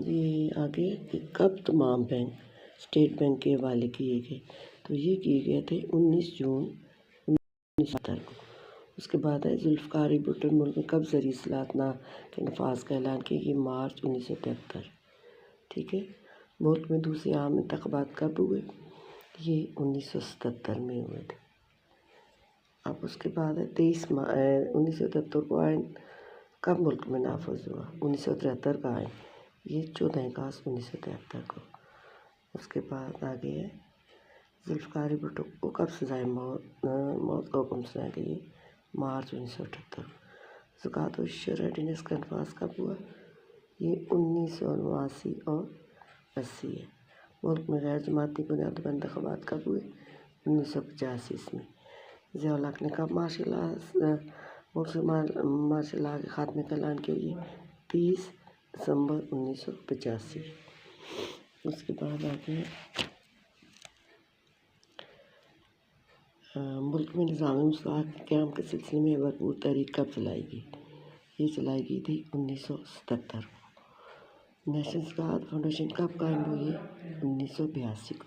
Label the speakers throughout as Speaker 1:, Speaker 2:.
Speaker 1: یہ آگے کہ کب تمام بینک اسٹیٹ بینک کے حوالے کیے گئے، تو یہ کیے گئے تھے 19 جون 1970 کو۔ اس کے بعد ہے ذوالفقار بھٹو نے ملک میں کب زرعی اصلاحات کے نفاذ کا اعلان کیا، یہ مارچ 1973۔ ٹھیک ہے، ملک میں دوسرے عام انتخابات کب ہوئے، یہ 1977 میں ہوئے تھے۔ اب اس کے بعد ہے 1973 کو آئین کب ملک میں نافذ ہوا، 1973 کا آئین، یہ 14 اگست 1973 کو۔ اس کے بعد آگے ہے ذوالفقار بھٹو کو کب سزائے موت کا حکم سنایا گیا، یہ مارچ 1978۔ زکوٰۃ و عشر آرڈیننس کا نفاذ کب ہوا، یہ 1979 اور 80 ہے۔ ملک میں غیر جماعتی بنیادوں پر انتخابات کب ہوئے، 1985 میں۔ ضیاء الحق نے کب مارشل لاء کے خاتمے کا اعلان کیا، یہ 30 دسمبر 1985۔ اس کے بعد آگے ملک میں نظامی مساوات کے قیام کے سلسلے میں بھرپور تحریک کب چلائی گئی، یہ چلائی گئی تھی 1977 کو۔ نیشنل زکوٰۃ فاؤنڈیشن کب قائم ہوئی ہے، 1982 کو۔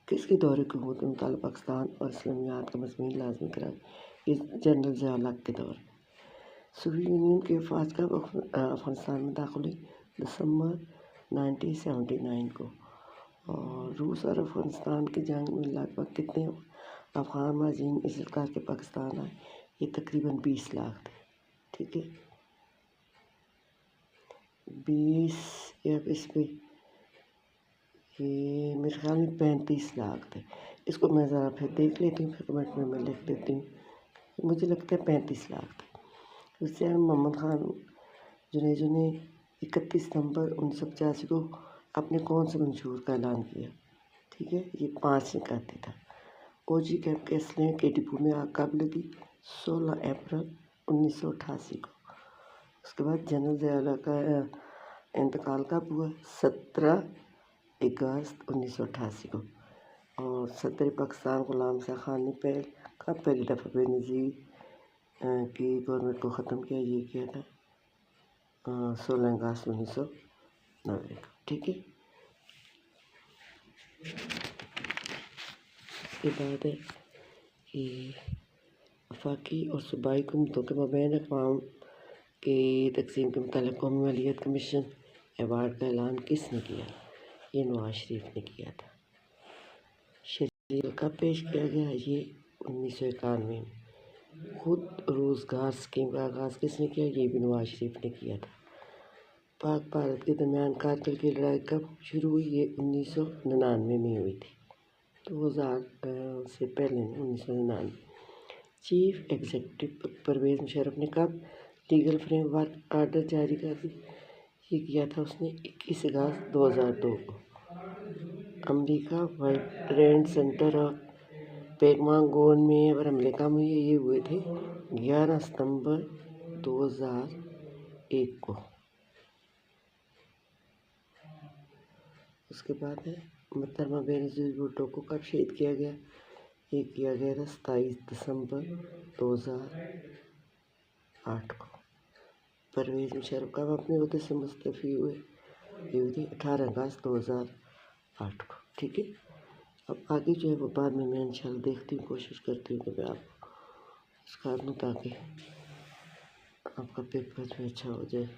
Speaker 1: کس کے دور حکومت میں مطالعہ پاکستان اور اسلامیات کا مضمون لازمی قرار، یہ جنرل ضیاء الحق کے دور۔ سوویت یونین کی افواج کب افغانستان میں داخل ہوئی، دسمبر 1979 کو۔ اور روس اور افغانستان کی جنگ میں لگ بھگ کتنے افغان مہاجرین اس کر کے پاکستان آئے، یہ تقریباً 20 لاکھ تھے۔ ٹھیک ہے، 20 یا اس پہ یہ میرے خیال میں 35 لاکھ تھے۔ اس کو میں ذرا پھر دیکھ لیتی ہوں، پھر کمنٹ میں لکھ دیتی ہوں، مجھے لگتا ہے 35 لاکھ تھے۔ اس سے محمد خان جنیجو نے 31 ستمبر 1985 کو اپنے کون سے منشور کا اعلان کیا، ٹھیک ہے، یہ 5 نکاتے تھا۔ اوجی کیمپ کے اسلحے کے ڈپو میں آگ کب لگی، 16 اپریل 1988 کو۔ اس کے بعد جنرل ضیاء الحق کا انتقال کب ہوا، 17 اگست 1988 کو۔ اور صدر پاکستان غلام شاہ خان نے پہلی دفعہ بے نظیر کی گورنمنٹ کو ختم کیا، یہ کیا تھا 16 اگست 1990 کو۔ ٹھیک ہے، اس کے بعد ہے کہ وفاقی اور صوبائی حکومتوں کے مابین اقوام کے تقسیم کے متعلق قومی مالیت کمیشن ایوارڈ کا اعلان کس نے کیا، یہ نواز شریف نے کیا تھا۔ شریعت کب پیش کیا گیا، یہ 1991 میں۔ خود روزگار اسکیم کا آغاز کس نے کیا، یہ بھی نواز شریف نے کیا تھا۔ پاک بھارت کے درمیان کارگل کی لڑائی کب شروع ہوئی، یہ 1999 میں ہوئی تھی، 2000 سے پہلے 1999۔ چیف ایگزیکٹو پرویز مشرف نے کب لیگل فریم ورک آرڈر جاری کر دی، یہ کیا تھا اس نے 21 اگست 2002 کو۔ امریکہ ورلڈ ٹریڈ سینٹر اور پینٹاگون میں اور حملے کب ہوئے، یہ ہوئے تھے 11 ستمبر 2001 کو۔ اس کے بعد ہے محترمہ بے نظیر بھٹو کو کب شہید کیا گیا، یہ کیا گیا تھا 27 دسمبر 2008 کو۔ پرویز مشرف کب اپنے عہدے سے مستعفی ہوئے، یہ ہوئی تھی 18 اگست 2008 کو۔ ٹھیک ہے، اب آگے جو ہے وہ بعد میں انشاءاللہ دیکھتی ہوں، کوشش کرتی ہوں کہ میں آپ کو سکھا دوں تاکہ آپ کا پیپر جو اچھا ہو جائے۔